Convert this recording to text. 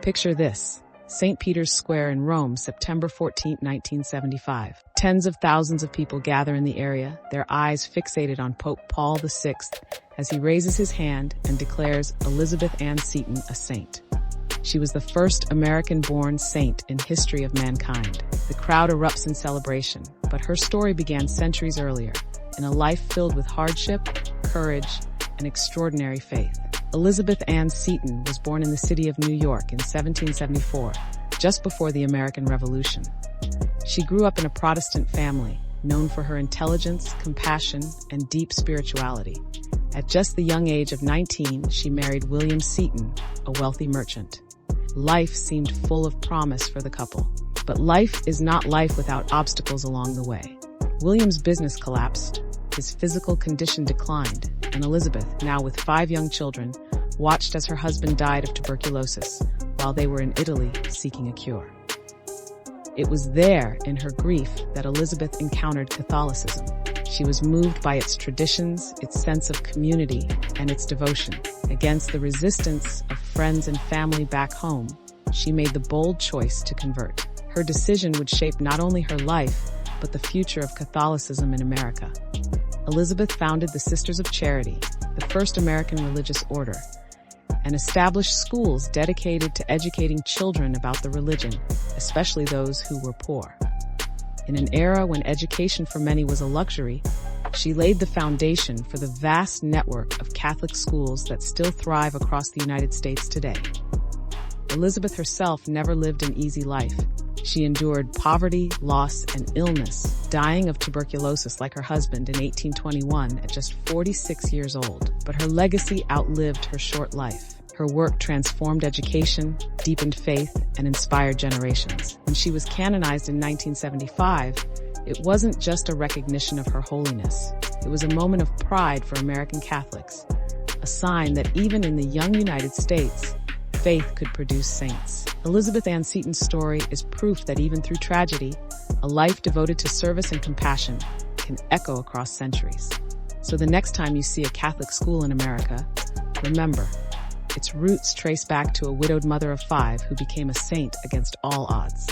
Picture this: St. Peter's Square in Rome, September 14, 1975. Tens of thousands of people gather in the area, their eyes fixated on Pope Paul VI as he raises his hand and declares Elizabeth Ann Seton a saint. She was the first American-born saint in history of mankind. The crowd erupts in celebration, but her story began centuries earlier, in a life filled with hardship, courage, and extraordinary faith. Elizabeth Ann Seton was born in the city of New York in 1774, just before the American Revolution. She grew up in a Protestant family, known for her intelligence, compassion, and deep spirituality. At just the young age of 19, she married William Seton, a wealthy merchant. Life seemed full of promise for the couple. But life is not life without obstacles along the way. William's business collapsed, his physical condition declined, and Elizabeth, now with 5 young children, watched as her husband died of tuberculosis while they were in Italy seeking a cure. It was there, in her grief, that Elizabeth encountered Catholicism. She was moved by its traditions, its sense of community, and its devotion. Against the resistance of friends and family back home, she made the bold choice to convert. Her decision would shape not only her life, but the future of Catholicism in America. Elizabeth founded the Sisters of Charity, the first American religious order, and established schools dedicated to educating children about the religion, especially those who were poor. In an era when education for many was a luxury, she laid the foundation for the vast network of Catholic schools that still thrive across the United States today. Elizabeth herself never lived an easy life. She endured poverty, loss, and illness, dying of tuberculosis like her husband in 1821 at just 46 years old. But her legacy outlived her short life. Her work transformed education, deepened faith, and inspired generations. When she was canonized in 1975, it wasn't just a recognition of her holiness. It was a moment of pride for American Catholics, a sign that even in the young United States, faith could produce saints. Elizabeth Ann Seton's story is proof that even through tragedy, a life devoted to service and compassion can echo across centuries. So the next time you see a Catholic school in America, remember, its roots trace back to a widowed mother of 5 who became a saint against all odds.